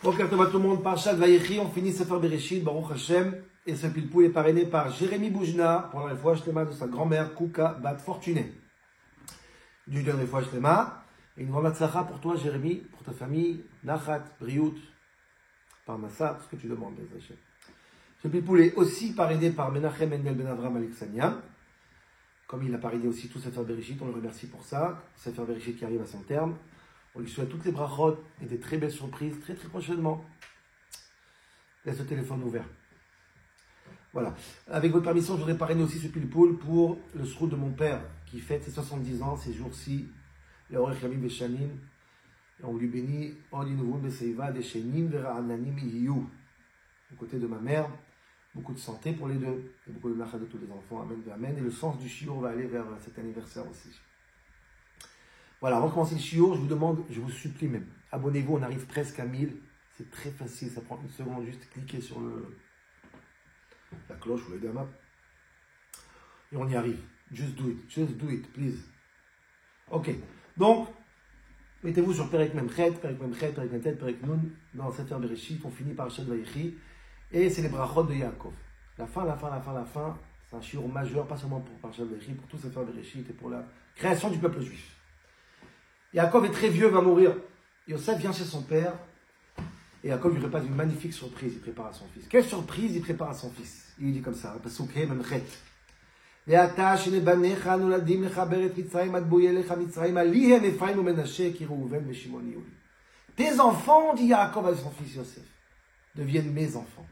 Bon, tout le monde, Parashat Vayechi, on finit Sefer Bereshit, Baruch Hashem, et ce pilpou est parrainé par Jérémy Boujna, pour la fois Shlema de sa grand-mère, Kouka Bat Fortuné. Du donne fois Shlema, et une grande matzlacha pour toi, Jérémy, pour ta famille, Nachat, Briout, Parnassa, tout ce que tu demandes, les Hachem. Ce pilpou est aussi parrainé par Menachem Mendel Ben Avram Alexania, comme il a parrainé aussi tout Sefer Bereshit, on le remercie pour ça, Sefer Bereshit qui arrive à son terme. On lui souhaite toutes les brachot et des très belles surprises très prochainement. Laisse le téléphone ouvert. Voilà. Avec votre permission, je voudrais parrainer aussi ce pilpoul pour le srout de mon père qui fête ses 70 ans ces jours-ci. L'orech Yamim Veshanim. Et on lui bénit Odinuvun Beseiva Deshenim Vera'ananim Iyu. Au côté de ma mère, beaucoup de santé pour les deux et beaucoup de nachat de tous les enfants. Amen, amen. Et le sens du shiur va aller vers cet anniversaire aussi. Voilà, avant de commencer le shiur, je vous demande, je vous supplie même, abonnez-vous, on arrive presque à 1000. C'est très facile, ça prend une seconde, juste cliquer sur la cloche ou le gamma. Et on y arrive. Just do it, please. Ok, donc, mettez-vous sur Perek Memchet, Perek Netet, Perek Nun, dans Sefer Bereshit, on finit par Parashat Vayechi, et c'est les brachot de Yaakov. La fin, c'est un shiur majeur, pas seulement pour Parashat Vayechi, pour tout Sefer Bereshit et pour la création du peuple juif. Yaakov est très vieux, va mourir. Yosef vient chez son père. Et Yaakov lui prépare une magnifique surprise. Il prépare à son fils. Quelle surprise il prépare à son fils? Il lui dit comme ça. Tes enfants, dit Yaakov à son fils Yosef, deviennent mes enfants.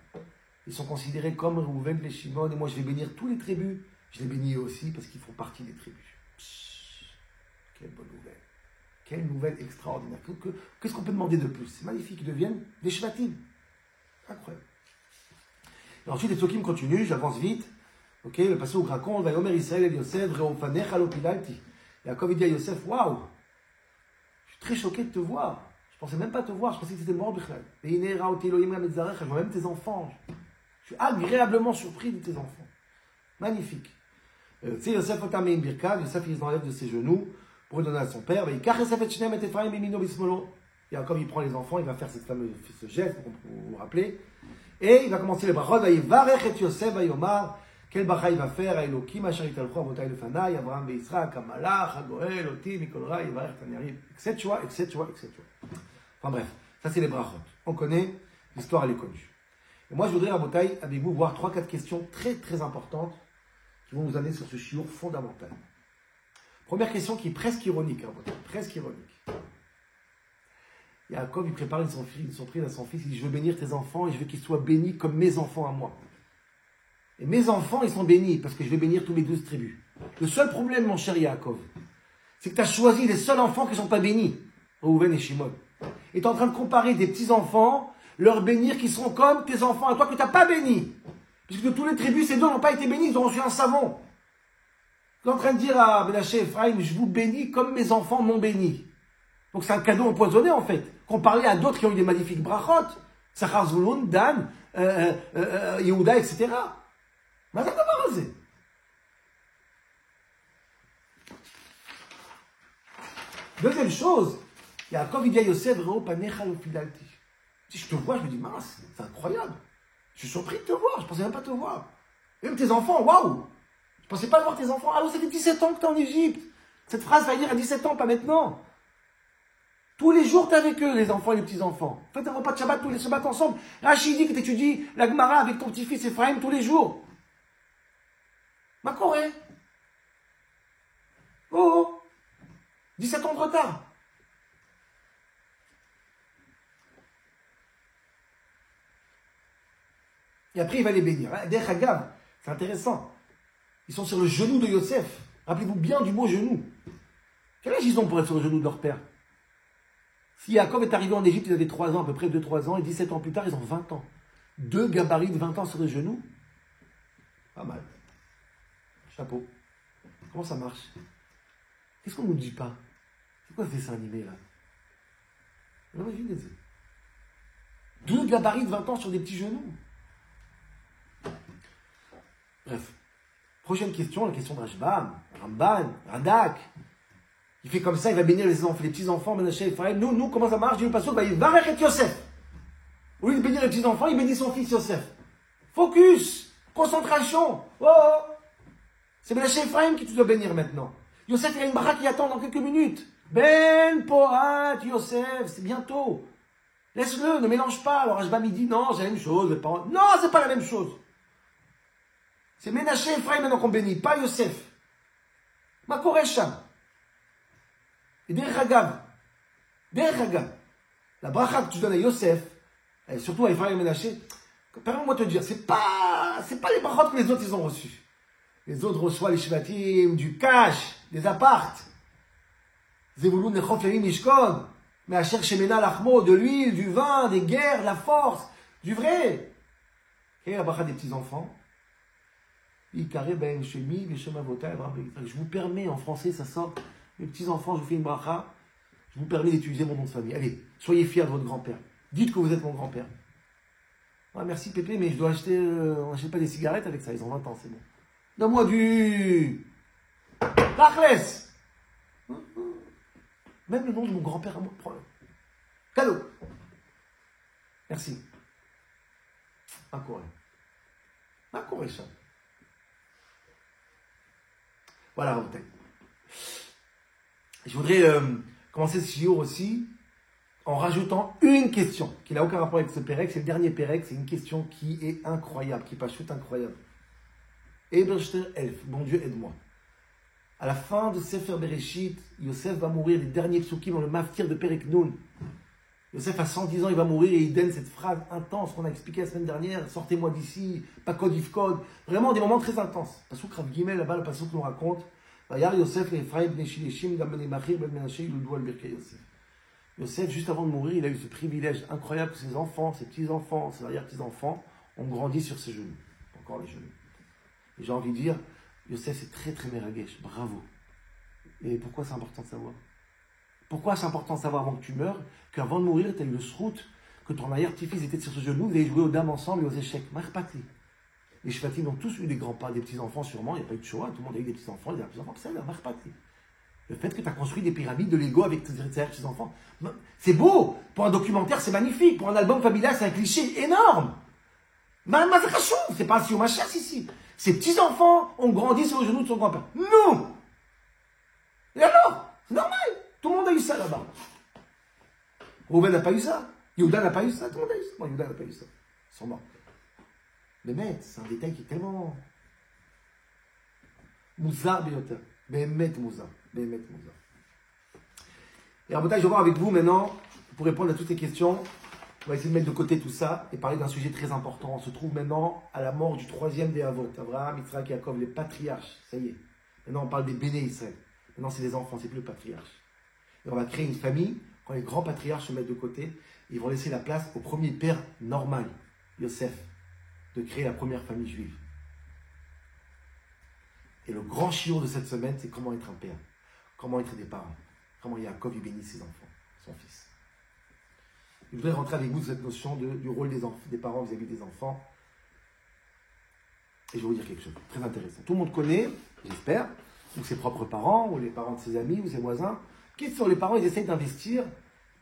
Ils sont considérés comme Reuven et Shimon. Et moi, je vais bénir tous les tribus. Je les bénis aussi parce qu'ils font partie des tribus. Quelle bonne nouvelle. Quelle nouvelle extraordinaire. Qu'est-ce qu'on peut demander de plus? C'est magnifique, ils deviennent des shvatim. Incroyable. Et ensuite, les tzokim continuent, j'avance vite. Ok, le passage raconte, Vayomer Israël et Yosef, Reofanecha lo pilalti. Yaakov dit à Yosef, waouh, je suis très choqué de te voir. Je pensais même pas te voir, je pensais que c'était mort bichlal. Et Inera oti Elohim la metzarecha, je vois même tes enfants. Je suis agréablement surpris de tes enfants. Magnifique. Tu sais, Yosef otam ein birka, Yosef il s'enlève de ses genoux pour le donner à son père. Yaakov il prend les enfants, il va faire ce geste, vous vous rappelez. Et il va commencer les brachot, il va et Yosef va yomar, quel bracha il va faire, Elokim, Asher italchu avotay lefanai, Abraham veYisraël, Kamalach, Hagoel, Oti, Mikol Ra, Yivarech Tanyarib, etc. Enfin bref, ça c'est les brachot. On connaît, l'histoire elle est connue. Et moi je voudrais, Rabotai, avec vous, voir 3-4 questions très importantes qui vont nous amener sur ce shiur fondamental. Première question qui est presque ironique, presque ironique. Yaakov, il prépare une surprise à son fils, il dit, je veux bénir tes enfants et je veux qu'ils soient bénis comme mes enfants à moi. Et mes enfants, ils sont bénis parce que je vais bénir tous les 12 tribus. Le seul problème, mon cher Yaakov, c'est que tu as choisi les seuls enfants qui ne sont pas bénis, Reuven et Shimon. Et tu es en train de comparer des petits-enfants, leur bénir qui sont comme tes enfants à toi que tu n'as pas bénis. Puisque de tous les tribus, ces deux n'ont pas été bénis, ils ont reçu un savon. Tu es en train de dire à Menaché Ephraim, je vous bénis comme mes enfants m'ont béni. Donc c'est un cadeau empoisonné en fait. Comparé à d'autres qui ont eu des magnifiques brachot, Sachar Zvulun, Dan, Yehuda, etc. Mais ça t'a pas rasé. Deuxième chose, Yaakov il dit à Yosef, Reo panecha lo filalti. Si je te vois, je me dis, mince, c'est incroyable. Je suis surpris de te voir, je pensais même pas te voir. Et même tes enfants, waouh! Je pensais pas voir tes enfants. Alors, ça fait 17 ans que tu es en Égypte. Cette phrase va dire à 17 ans, pas maintenant. Tous les jours, tu es avec eux, les enfants et les petits-enfants. Faites un repas de Shabbat tous les Shabbats ensemble. Rachid dit que tu étudies la Gemara avec ton petit-fils Ephraim tous les jours. Ma Corée. Oh, 17 ans de retard. Et après, il va les bénir. Derech Hagav, c'est intéressant. Ils sont sur le genou de Yosef. Rappelez-vous bien du mot genou. Quel âge ils ont pour être sur le genou de leur père? Si Yaakov est arrivé en Égypte, ils avaient 3 ans, à peu près 2-3 ans, et 17 ans plus tard, ils ont 20 ans. 2 gabarits de 20 ans sur les genoux. Pas mal. Chapeau. Comment ça marche? Qu'est-ce qu'on ne nous dit pas? C'est quoi ce dessin animé là? Imaginez-vous. 2 gabarits de 20 ans sur des petits genoux. Bref. Prochaine question, la question de Rashbam, Ramban, Radak. Il fait comme ça, il va bénir les enfants, les petits-enfants, Menaché, Ephraim. Nous, comment ça marche? Dis le passage, il va avec Yosef. Au lieu de bénir les petits-enfants, il bénit son fils Yosef. Focus, concentration. Oh, oh. C'est Ménaché Ephraim qui tu dois bénir maintenant. Yosef, il y a une bracha qui attend dans quelques minutes. Ben Porat Yosef, c'est bientôt. Laisse-le, ne mélange pas. Alors Ashbam il dit non, c'est la même chose. Non, c'est pas la même chose. C'est Ménaché Ephraim maintenant qu'on bénit, pas Yosef. Ma Koresham. Et Derech Hagav, la bracha que tu donnes à Yosef, et surtout à Ephraim et Ménaché, permets-moi de te dire, c'est pas les brachot que les autres ils ont reçus. Les autres reçoivent les shvatim, du cash, des appartes. Zevulun Nechof Levi Mishkon, mais à chercher Shemena Lachmo, de l'huile, du vin, des guerres, de la force, du vrai. Et la bracha des petits-enfants. Je vous permets, en français, ça sort, les petits-enfants, je vous fais une bracha, je vous permets d'utiliser mon nom de famille. Allez, soyez fiers de votre grand-père. Dites que vous êtes mon grand-père. Ah, merci Pépé, mais je dois acheter, on n'achète pas des cigarettes avec ça, ils ont 20 ans, c'est bon. Donne-moi du... Rachles. Même le nom de mon grand-père à moi, prends-le. Cadeau. Merci. Un Corée. Un Corée, ça. Voilà, Rabotai. Je voudrais commencer ce shiur aussi en rajoutant une question qui n'a aucun rapport avec ce Pérec. C'est le dernier Pérec. C'est une question qui est incroyable, qui est pas chute incroyable. Eberster Elf, bon Dieu, aide-moi. À la fin de Sefer Bereshit, Yosef va mourir, les derniers psukim dans le maftir de Perek Nun. Yosef a 110 ans, il va mourir et il donne cette phrase intense qu'on a expliquée la semaine dernière. Sortez-moi d'ici, pas code if code. Vraiment des moments très intenses. Pasuk Rav Gimel, là-bas, le Pasuk nous raconte. Vayar Yosef le Ephraim bnei Shileshim gam bnei Machir ben Menashe yuldu al birkei Yosef. Yosef, juste avant de mourir, il a eu ce privilège incroyable que ses enfants, ses petits-enfants, ses arrière-petits-enfants ont grandi sur ses genoux. Encore les genoux. Et j'ai envie de dire, Yosef c'est très très meragesh, bravo. Et pourquoi c'est important de savoir? Pourquoi c'est important de savoir avant que tu meurs, qu'avant de mourir, tu as eu le srout, que ton arrière-petit-fils était sur ses genoux, vous avez joué aux dames ensemble et aux échecs. Marpati. Les Shvatim ont tous eu des grands-parents, des petits-enfants sûrement, il n'y a pas eu de Shoah, tout le monde a eu des petits-enfants, des petits-enfants, c'est ça, Marpati. Le fait que tu as construit des pyramides de Lego avec tes petits-enfants, c'est beau. Pour un documentaire, c'est magnifique. Pour un album familial, c'est un cliché énorme. C'est pas un si ma chasse ici. Ces petits-enfants ont grandi sur les genoux de son grand-père. Non. Et alors? C'est normal. Tout le monde a eu ça là-bas. Rouven n'a pas eu ça. Yehuda n'a pas eu ça. Tout le monde a eu ça. Bon, Yehuda n'a pas eu ça. Ils sont morts. Mais mec, c'est un détail qui est tellement... Mouzar, Béyoter. Bémet Mouzar. Bémet Mouzar. Et Rabotai, je vais voir avec vous maintenant, pour répondre à toutes ces questions, on va essayer de mettre de côté tout ça et parler d'un sujet très important. On se trouve maintenant à la mort du troisième des Avot. Abraham, Yitzhak et Yaakov, les patriarches. Ça y est. Maintenant, on parle des béné Israël. Maintenant, c'est les enfants, c'est plus le patriarche. Et on va créer une famille, quand les grands patriarches se mettent de côté, ils vont laisser la place au premier père normal, Yosef, de créer la première famille juive. Et le grand shiur de cette semaine, c'est comment être un père, comment être des parents, comment Yaakov y bénit ses enfants, son fils. Je voudrais rentrer avec vous dans cette notion du rôle des parents vis-à-vis des enfants. Et je vais vous dire quelque chose de très intéressant. Tout le monde connaît, j'espère, ou ses propres parents, ou les parents de ses amis, ou ses voisins. Qui sont les parents? Ils essayent d'investir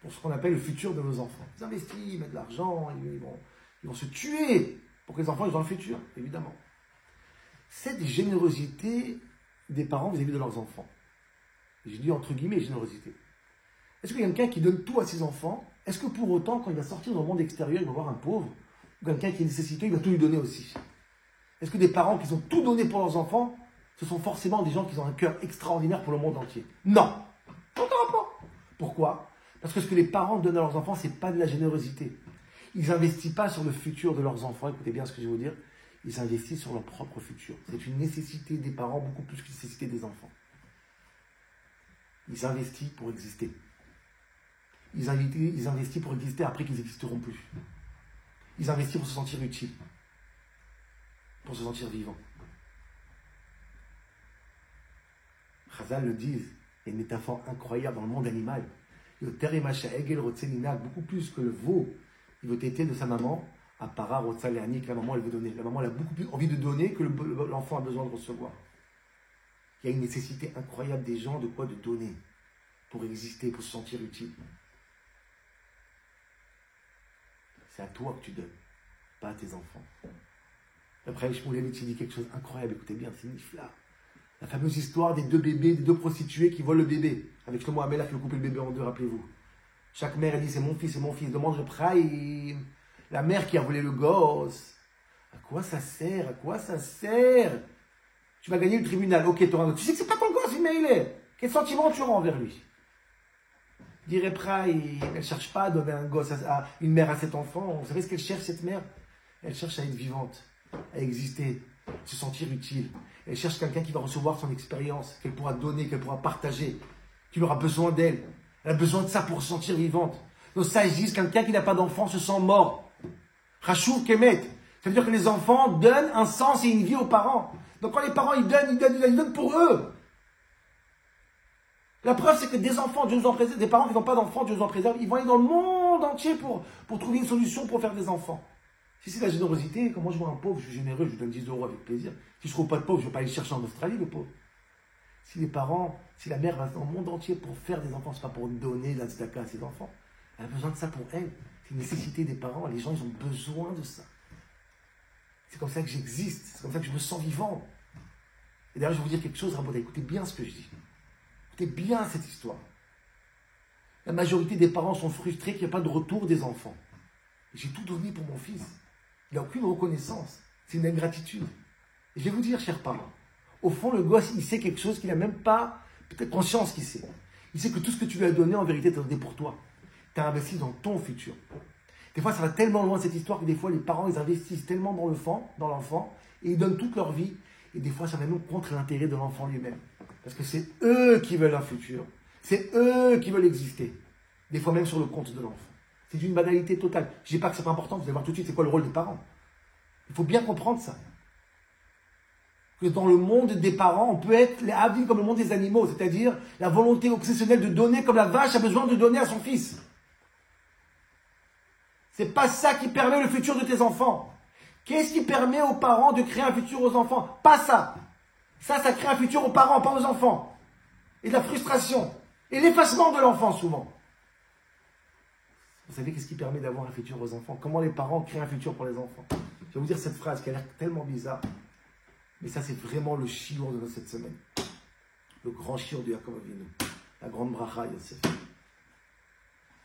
pour ce qu'on appelle le futur de nos enfants. Ils investissent, ils mettent de l'argent, ils vont se tuer pour que les enfants aient dans le futur, évidemment. Cette générosité des parents vis-à-vis de leurs enfants. J'ai dit entre guillemets générosité. Est-ce qu'il y a quelqu'un qui donne tout à ses enfants? Est-ce que pour autant, quand il va sortir dans le monde extérieur, il va voir un pauvre, ou quelqu'un qui est nécessiteux, il va tout lui donner aussi? Est-ce que des parents qui ont tout donné pour leurs enfants, ce sont forcément des gens qui ont un cœur extraordinaire pour le monde entier? Non. Aucun rapport. Pourquoi? Parce que ce que les parents donnent à leurs enfants, ce n'est pas de la générosité. Ils n'investissent pas sur le futur de leurs enfants. Écoutez bien ce que je vais vous dire. Ils investissent sur leur propre futur. C'est une nécessité des parents beaucoup plus qu'une nécessité des enfants. Ils investissent pour exister. Ils investissent pour exister après qu'ils n'existeront plus. Ils investissent pour se sentir utiles. Pour se sentir vivants. Chazal le disent, il y a une métaphore incroyable dans le monde animal. Beaucoup plus que le veau, il veut téter de sa maman, à para Rotzaleani, que la maman elle veut donner. La maman elle a beaucoup plus envie de donner que l'enfant a besoin de recevoir. Il y a une nécessité incroyable des gens de quoi? De donner, pour exister, pour se sentir utile. c'est à toi que tu donnes, pas à tes enfants. Après, Shmulevitch dit quelque chose d'incroyable, écoutez bien, c'est nifla. La fameuse histoire des deux bébés, des deux prostituées qui volent le bébé. Avec Shlomo Amelach qui veut couper le bébé en deux, rappelez-vous. Chaque mère, elle dit, c'est mon fils, c'est mon fils. Demande le Praïm. La mère qui a volé le gosse. À quoi ça sert? À quoi ça sert? Tu vas gagner le tribunal. Ok, tu sais que c'est pas ton gosse, mais il est. Quel sentiment tu auras envers lui? Dirait Praïm, elle ne cherche pas à donner un gosse à une mère à cet enfant. Vous savez ce qu'elle cherche, cette mère? Elle cherche à être vivante, à exister, se sentir utile. Elle cherche quelqu'un qui va recevoir son expérience, qu'elle pourra donner, qu'elle pourra partager, qui aura besoin d'elle. Elle a besoin de ça pour se sentir vivante. Nos sages disent quelqu'un qui n'a pas d'enfant se sent mort. Rachou Kemet. Ça veut dire que les enfants donnent un sens et une vie aux parents. Donc quand les parents ils donnent pour eux. La preuve c'est que des enfants, Dieu nous en préserve, des parents qui n'ont pas d'enfants, Dieu nous en préserve, ils vont aller dans le monde entier pour trouver une solution pour faire des enfants. Si c'est la générosité, quand moi je vois un pauvre, je suis généreux, je lui donne 10 euros avec plaisir. Si je ne trouve pas de pauvre, je ne vais pas aller chercher en Australie le pauvre. Si les parents, si la mère va dans le monde entier pour faire des enfants, ce n'est pas pour donner la tzedaka à ses enfants. Elle a besoin de ça pour elle. C'est une nécessité des parents. Les gens, ils ont besoin de ça. C'est comme ça que j'existe. C'est comme ça que je me sens vivant. Et d'ailleurs, je vais vous dire quelque chose, Raboda. Écoutez bien ce que je dis. Écoutez bien cette histoire. La majorité des parents sont frustrés qu'il n'y a pas de retour des enfants. J'ai tout donné pour mon fils. Il n'a aucune reconnaissance. C'est une ingratitude. Et je vais vous dire, chers parents, au fond, le gosse, il sait quelque chose qu'il n'a même pas peut-être conscience qu'il sait. Il sait que tout ce que tu lui as donné, en vérité, tu as donné pour toi. Tu as investi dans ton futur. Des fois, ça va tellement loin cette histoire que des fois, les parents, ils investissent tellement dans l'enfant, et ils donnent toute leur vie. Et des fois, ça va même contre l'intérêt de l'enfant lui-même. Parce que c'est eux qui veulent un futur. C'est eux qui veulent exister. Des fois, même sur le compte de l'enfant. C'est une banalité totale. Je ne dis pas que c'est pas important, vous allez voir tout de suite c'est quoi le rôle des parents. Il faut bien comprendre ça. Que dans le monde des parents, on peut être les avils comme le monde des animaux, c'est-à-dire la volonté obsessionnelle de donner comme la vache a besoin de donner à son fils. C'est pas ça qui permet le futur de tes enfants. Qu'est-ce qui permet aux parents de créer un futur aux enfants? Pas ça. Ça crée un futur aux parents, pas aux enfants. Et de la frustration. Et l'effacement de l'enfant souvent. Vous savez qu'est-ce qui permet d'avoir un futur aux enfants? Comment les parents créent un futur pour les enfants? Je vais vous dire cette phrase qui a l'air tellement bizarre. Mais ça, c'est vraiment le shiur de cette semaine. Le grand shiur de Yaakov Avinu. La grande bracha Yosef.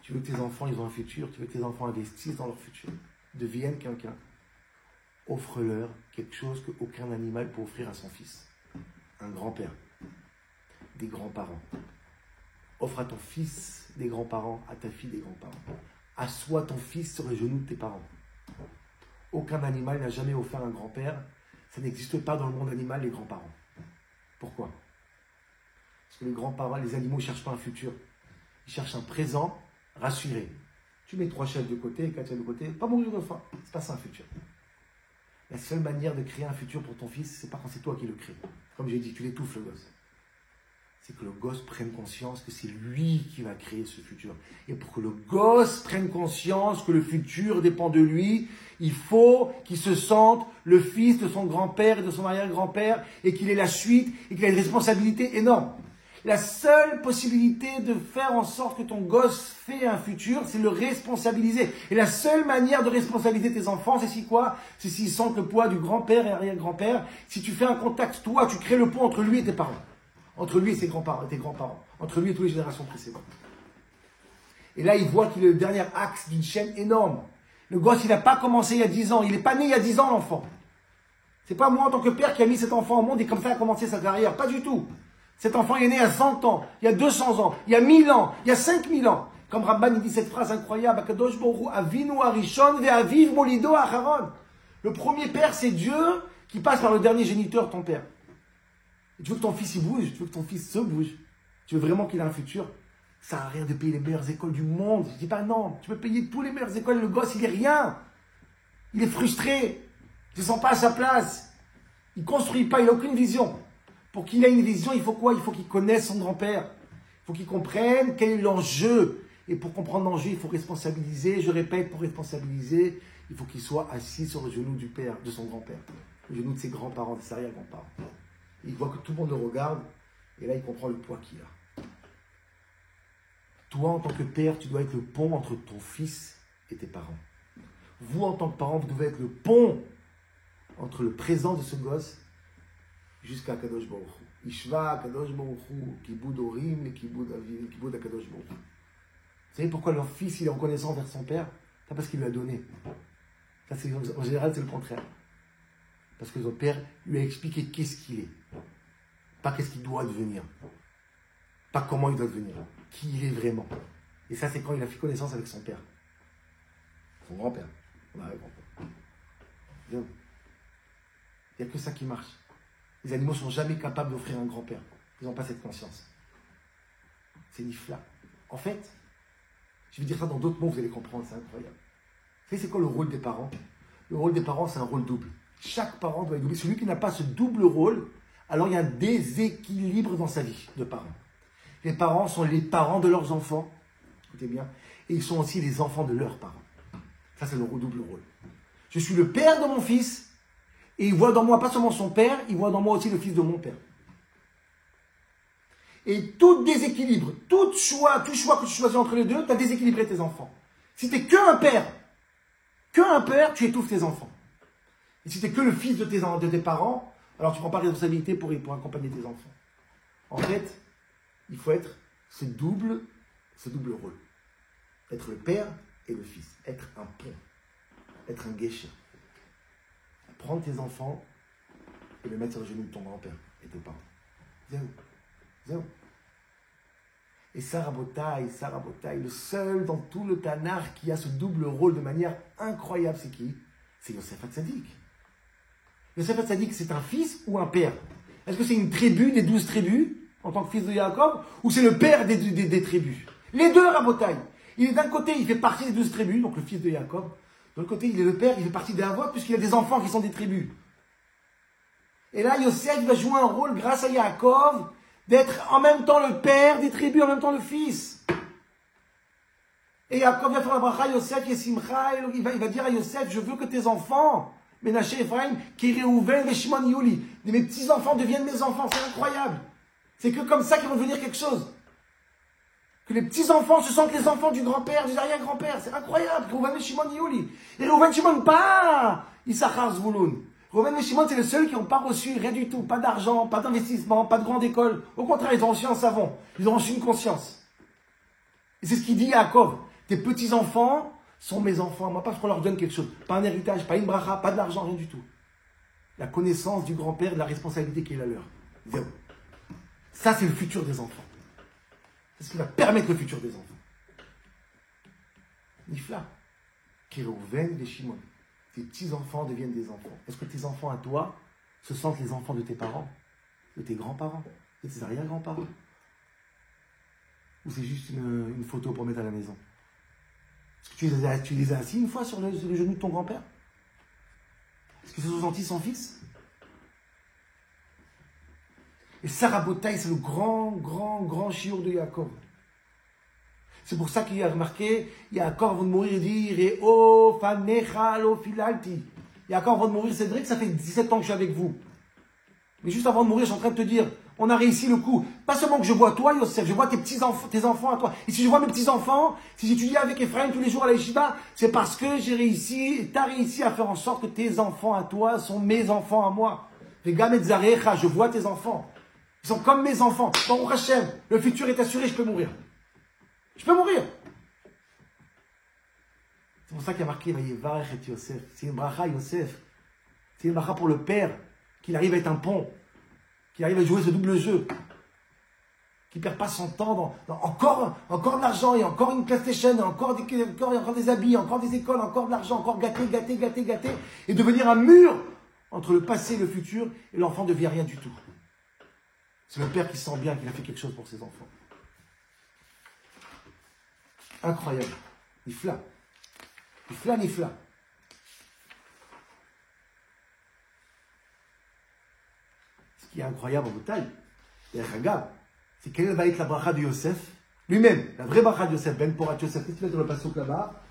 Tu veux que tes enfants, ils ont un futur. Tu veux que tes enfants investissent dans leur futur. Deviennent quelqu'un. Offre-leur quelque chose qu'aucun animal peut offrir à son fils. Un grand-père. Des grands-parents. Offre à ton fils des grands-parents, à ta fille des grands-parents. Assois ton fils sur les genoux de tes parents. Aucun animal n'a jamais offert un grand-père. Ça n'existe pas dans le monde animal, les grands-parents. Pourquoi? Parce que les grands-parents, les animaux ne cherchent pas un futur. Ils cherchent un présent rassuré. Tu mets 3 chefs de côté, 4 chefs de côté, pas mourir de faim. C'est pas ça un futur. La seule manière de créer un futur pour ton fils, c'est pas quand c'est toi qui le crée. Comme j'ai dit, tu l'étouffes le gosse. C'est que le gosse prenne conscience que c'est lui qui va créer ce futur. Et pour que le gosse prenne conscience que le futur dépend de lui, il faut qu'il se sente le fils de son grand-père et de son arrière-grand-père et qu'il ait la suite et qu'il ait une responsabilité énorme. La seule possibilité de faire en sorte que ton gosse fait un futur, c'est le responsabiliser. Et la seule manière de responsabiliser tes enfants, c'est si quoi? C'est s'ils sentent le poids du grand-père et arrière-grand-père. Si tu fais un contact, toi, tu crées le pont entre lui et tes parents. Entre lui et tes grands-parents. Entre lui et toutes les générations précédentes. Et là, il voit qu'il est le dernier axe d'une chaîne énorme. Le gosse, il n'a pas commencé il y a 10 ans. Il n'est pas né il y a 10 ans, l'enfant. C'est pas moi, en tant que père, qui a mis cet enfant au monde et comme ça a commencé sa carrière. Pas du tout. Cet enfant est né à 100 ans, il y a 200 ans, il y a 1000 ans, il y a 5000 ans. Comme Rabban il dit cette phrase incroyable, Akadosh Baruch Hu Avinu Arishon ve'aviv molido acharon. Le premier père, c'est Dieu qui passe par le dernier géniteur, ton père. Et tu veux que ton fils il bouge, tu veux que ton fils se bouge, tu veux vraiment qu'il ait un futur. Ça n'a rien de payer les meilleures écoles du monde. Je dis pas non, tu peux payer tous les meilleures écoles, le gosse il est rien. Il est frustré, il ne se sent pas à sa place. Il ne construit pas, il n'a aucune vision. Pour qu'il ait une vision, il faut quoi? Il faut qu'il connaisse son grand-père. Il faut qu'il comprenne quel est l'enjeu. Et pour comprendre l'enjeu, il faut responsabiliser. Je répète, pour responsabiliser, il faut qu'il soit assis sur le genou du père, de son grand-père. Le genou de ses grands-parents, de ses arrière-grands-parents. Il voit que tout le monde le regarde. Et là, il comprend le poids qu'il a. Toi, en tant que père, tu dois être le pont entre ton fils et tes parents. Vous, en tant que parent, vous devez être le pont entre le présent de ce gosse jusqu'à Kadosh Baruch Hu. Ishva, Kadosh Baruch Hu, Kibud Orim, et Kibud Avim, Kibud Kadosh Baruch Hu. Vous savez pourquoi leur fils il est reconnaissant envers son père? C'est parce qu'il lui a donné. Ça, en général, c'est le contraire. Parce que son père lui a expliqué qu'est-ce qu'il est. Pas qu'est-ce qu'il doit devenir. Pas comment il doit devenir. Qui il est vraiment. Et ça, c'est quand il a fait connaissance avec son père. Son grand-père. On a un grand-père. Bien. Il n'y a que ça qui marche. Les animaux ne sont jamais capables d'offrir un grand-père. Ils n'ont pas cette conscience. C'est nifla. En fait, je vais dire ça dans d'autres mots, vous allez comprendre, c'est incroyable. Vous savez, c'est quoi le rôle des parents? Le rôle des parents, c'est un rôle double. Chaque parent doit être double. Celui qui n'a pas ce double rôle, alors il y a un déséquilibre dans sa vie de parent. Les parents sont les parents de leurs enfants, écoutez bien, et ils sont aussi les enfants de leurs parents. Ça, c'est le double rôle. Je suis le père de mon fils, et il voit dans moi pas seulement son père, il voit dans moi aussi le fils de mon père. Et tout déséquilibre, tout choix que tu choisis entre les deux, tu as déséquilibré tes enfants. Si tu n'es qu'un père, tu étouffes tes enfants. Et si tu n'es que le fils de tes parents, alors tu ne prends pas de responsabilité pour accompagner tes enfants. En fait, il faut être ce double rôle. Être le père et le fils. Être un pont. Être un guéché. Prendre tes enfants et les mettre sur le genou de ton grand-père et tes parents. Zéro. Et Sarah Botaï, le seul dans tout le Tanakh qui a ce double rôle de manière incroyable, c'est qui? C'est Yosef Hatzadik. Yosef Hatzadik, c'est un fils ou un père? Est-ce que c'est une tribu des 12 tribus, en tant que fils de Yaakov, ou c'est le père des tribus? Les deux, Rabotaï. Il est d'un côté, il fait partie des 12 tribus, donc le fils de Yaakov. De l'autre côté, il est le père, il fait partie des Havot, puisqu'il a des enfants qui sont des tribus. Et là, Yosef va jouer un rôle, grâce à Yaakov, d'être en même temps le père des tribus, en même temps le fils. Et Yaakov va faire la bracha, Yosef, Yesimcha, il va dire à Yosef, je veux que tes enfants, Ménaché, Ephraim, Kéréouven, et Shimon, Yuli, mes petits-enfants deviennent mes enfants, c'est incroyable. C'est que comme ça qu'ils vont devenir quelque chose. Que les petits-enfants se sentent les enfants du grand-père, du arrière-grand-père, c'est incroyable. Réhouven et Shimon, Yuli. Et Réhouven, Shimon, pas Issachar, Zvouloun. Réhouven et Shimon, c'est les seuls qui n'ont pas reçu rien du tout, pas d'argent, pas d'investissement, pas de grande école. Au contraire, ils ont reçu un savon, ils ont reçu une conscience. Et c'est ce qu'il dit à Yaakov. Tes petits-enfants sont mes enfants, moi, pas parce qu'on leur donne quelque chose. Pas un héritage, pas une bracha, pas de l'argent, rien du tout. La connaissance du grand-père, de la responsabilité qui est la leur. Zéro. Ça, c'est le futur des enfants. C'est ce qui va permettre le futur des enfants. Nifla. Kérouven et Shimon. Tes petits-enfants deviennent des enfants. Est-ce que tes enfants à toi se sentent les enfants de tes parents, de tes grands-parents, de tes arrière-grands-parents? Ou c'est juste une photo pour mettre à la maison? Est-ce que tu les as assis une fois sur le genou de ton grand-père? Est-ce qu'ils se sont sentis son fils? Et Sarah Botaï, c'est le grand chiour de Yaakov. C'est pour ça qu'il a remarqué, Yaakov avant de mourir, il dit, Reo fanecha lo filalti. Yaakov avant de mourir, c'est vrai que ça fait 17 ans que je suis avec vous. Mais juste avant de mourir, je suis en train de te dire, on a réussi le coup. Pas seulement que je vois toi, Yosef, je vois tes enfants à toi. Et si je vois mes petits-enfants, si j'étudie avec Ephraim tous les jours à la yeshiva, c'est parce que j'ai réussi, tu as réussi à faire en sorte que tes enfants à toi sont mes enfants à moi. Les gars, je vois tes enfants. Ils sont comme mes enfants. Baruch Hashem, le futur est assuré, je peux mourir. Je peux mourir. C'est pour ça qu'il y a marqué Vayevarech et Yosef. C'est une bracha, Yosef. C'est une bracha pour le père, qu'il arrive à être un pont, qu'il arrive à jouer ce double jeu, qu'il ne perd pas son temps dans encore de l'argent, et encore une PlayStation, et encore des habits, encore des écoles, encore de l'argent, encore gâté, et devenir un mur entre le passé et le futur, et l'enfant ne devient rien du tout. C'est le père qui sent bien qu'il a fait quelque chose pour ses enfants. Incroyable. Nifla. Nifla. Ce qui est incroyable en bataille, c'est quelle va être la bracha de Yosef lui-même, la vraie bracha de Yosef, Ben Porat Yosef, qu'est-ce que tu mets dans le passouk là-bas?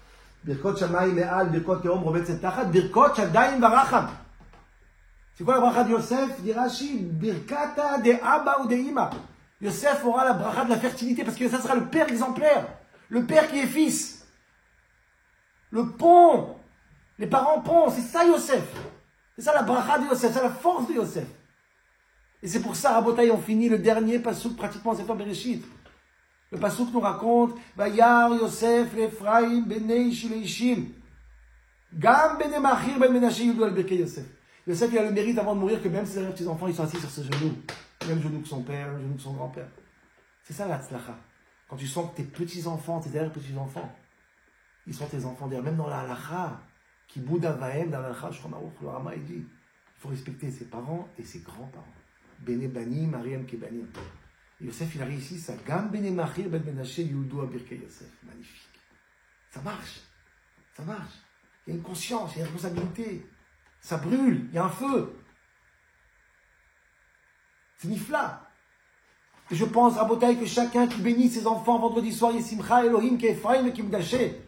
Birkot Shamayim Me'al, Birkot Teom, Romet Setachat, Birkot Shadayim Baracham. C'est quoi la bracha de Yosef? Dit Rashi, Birkata de Abba ou de Ima. Yosef aura la bracha de la fertilité parce que ça sera le père exemplaire, le père qui est fils, le pont Les parents pensent, c'est ça Yosef. C'est ça la bracha de Yosef, c'est la force de Yosef. Et c'est pour ça, Rabotaï, on finit le dernier pasouk pratiquement Sefer Bereshit. Le pasouk nous raconte, Vayar Yosef l'Ephraim benei shileishim. Gam bene machir ben menaché yudu al birkei Yosef. Yosef, il a le mérite avant de mourir que même ses petits-enfants, ils sont assis sur ses genoux. Même genou que son père, même genou que son grand-père. C'est ça la tzlacha. Quand tu sens que tes petits-enfants, tes arrière-petits-enfants, ils sont tes enfants d'ailleurs. Même dans la halacha, qui bouddha vahem, dans la halacha, le Rama, il dit, il faut respecter ses parents et ses grands-parents. Bene banim, Mariam kebanim. Yosef, il a réussi ça. Gam bene machir ben menaché yudu al birkei Yosef. Magnifique. Ça marche. Ça marche. Il y a une conscience, il y a une responsabilité. Ça brûle, il y a un feu. C'est nifla. Et je pense, Rabotaï, que chacun qui bénit ses enfants vendredi soir, Yesimcha Elohim, qui est Ephraim et qui est Menaché.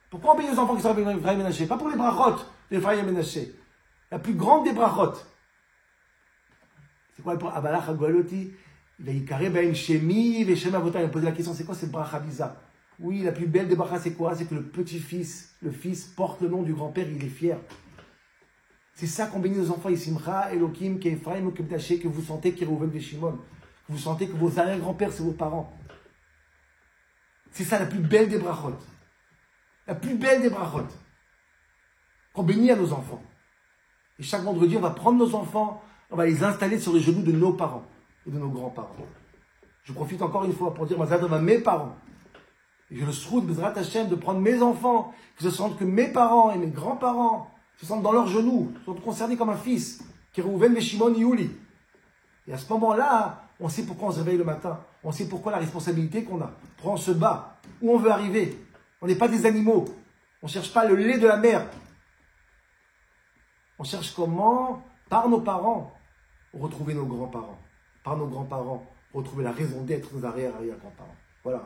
Pourquoi on bénit les enfants qui sont Ephraim et Menaché? Pas pour les brachot d'Ephraim et Menaché. La plus grande des brachot. C'est quoi le Abalach Agoloti? Il a Yikare Baim Shemi, Veshem Avotaï. Il a posé la question, c'est quoi cette bracha bizarre? Oui, la plus belle des brachas, c'est quoi? C'est que le petit-fils, le fils, porte le nom du grand-père, il est fier. C'est ça qu'on bénit nos enfants, Yisimcha, Elohim, Kephraim, Kemtaché, que vous sentez Kérouven Veshimon. Que vous sentez que vos arrière-grands-pères, c'est vos parents. C'est ça la plus belle des brachot. La plus belle des brachot. Qu'on bénit à nos enfants. Et chaque vendredi, on va prendre nos enfants, on va les installer sur les genoux de nos parents et de nos grands-parents. Je profite encore une fois pour dire, à mes parents. Et je le souhaite, Bezrat Hashem, de prendre mes enfants, que se sentent que mes parents et mes grands-parents se sentent dans leurs genoux, sont concernés comme un fils, qui Réhouven, Veshimon, Yuli. Et à ce moment-là, on sait pourquoi on se réveille le matin. On sait pourquoi la responsabilité qu'on a. Pourquoi on se bat. Où on veut arriver. On n'est pas des animaux. On ne cherche pas le lait de la mer. On cherche comment, par nos parents, retrouver nos grands-parents. Par nos grands-parents, retrouver la raison d'être de nos arrière-grands-parents. Voilà.